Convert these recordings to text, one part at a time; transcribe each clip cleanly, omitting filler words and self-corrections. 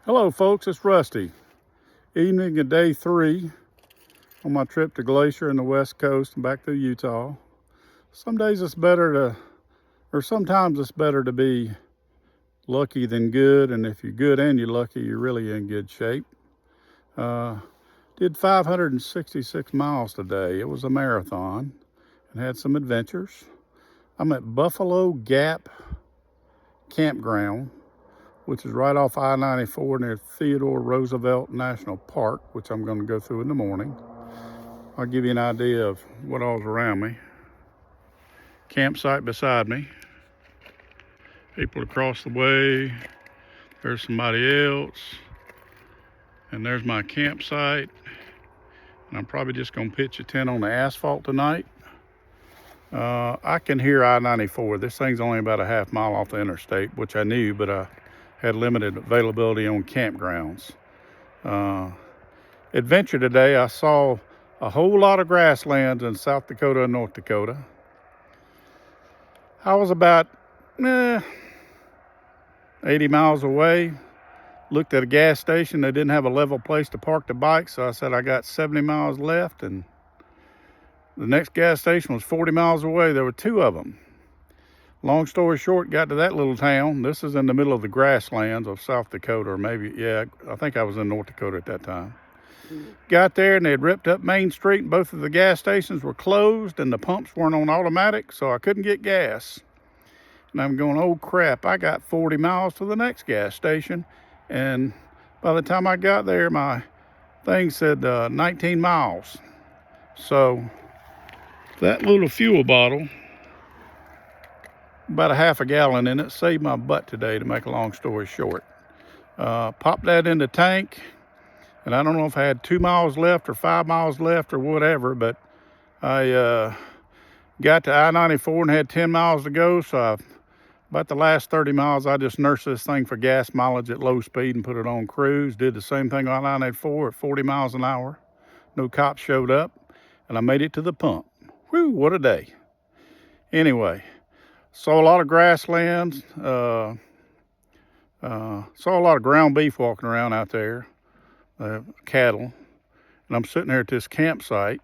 Hello folks, it's Rusty. Evening of day 3 on my trip to Glacier in the West Coast and back through Utah. Some days it's better to, or sometimes it's better to be lucky than good, and if you're good and you're lucky, you're really in good shape. Did 566 miles today. It was a marathon and had some adventures. I'm at Buffalo Gap Campground, which is right off I-94 near Theodore Roosevelt National Park, which I'm going to go through in the morning. I'll give you an idea of what all's around me. Campsite beside me. People across the way. There's somebody else. And there's my campsite. And I'm probably just going to pitch a tent on the asphalt tonight. I can hear I-94. This thing's only about a half mile off the interstate, which I knew, but I had limited availability on campgrounds. Adventure today, I saw a whole lot of grasslands in South Dakota and North Dakota. I was about 80 miles away. Looked at a gas station. They didn't have a level place to park the bike, so I said I got 70 miles left, and the next gas station was 40 miles away. There were 2 of them. Long story short, got to that little town. This is in the middle of the grasslands of South Dakota, or maybe, yeah, I think I was in North Dakota at that time. Got there and they had ripped up Main Street, and both of the gas stations were closed and the pumps weren't on automatic, so I couldn't get gas. And I'm going, oh crap, I got 40 miles to the next gas station. And by the time I got there, my thing said 19 miles. So that little fuel bottle, about a half a gallon in it, saved my butt today, to make a long story short. Popped that in the tank, and I don't know if I had 2 miles left or 5 miles left or whatever, but I got to I-94 and had 10 miles to go, so about the last 30 miles, I just nursed this thing for gas mileage at low speed and put it on cruise. Did the same thing on I-94 at 40 miles an hour. No cops showed up, and I made it to the pump. Whew, what a day. Anyway, saw a lot of grasslands, saw a lot of ground beef walking around out there, cattle. And I'm sitting here at this campsite,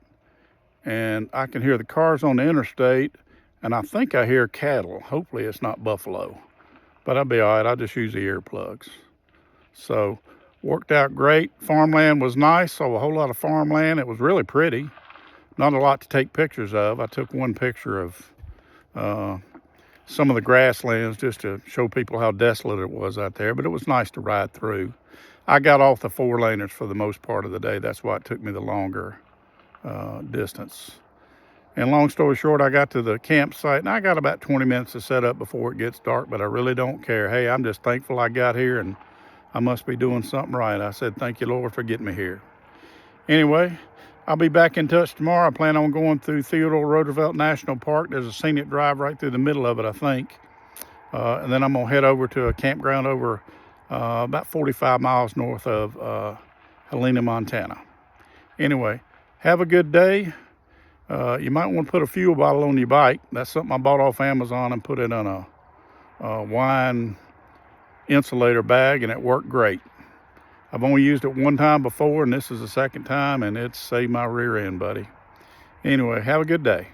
and I can hear the cars on the interstate, and I think I hear cattle. Hopefully it's not buffalo, but I'll be all right. I'll just use the earplugs. So worked out great. Farmland was nice. Saw a whole lot of farmland. It was really pretty. Not a lot to take pictures of. I took one picture of some of the grasslands just to show people how desolate it was out there, but it was nice to ride through. I got off the 4-laners for the most part of the day. That's why it took me the longer distance. And long story short, I got to the campsite, and I got about 20 minutes to set up before it gets dark, but I really don't care. Hey, I'm just thankful I got here, and I must be doing something right. I said, thank you, Lord, for getting me here. Anyway, I'll be back in touch tomorrow. I plan on going through Theodore Roosevelt National Park. There's a scenic drive right through the middle of it, I think. And then I'm going to head over to a campground over about 45 miles north of Helena, Montana. Anyway, have a good day. You might want to put a fuel bottle on your bike. That's something I bought off Amazon and put it in a wine insulator bag, and it worked great. I've only used it one time before, and this is the second time, and it's saved my rear end, buddy. Anyway, have a good day.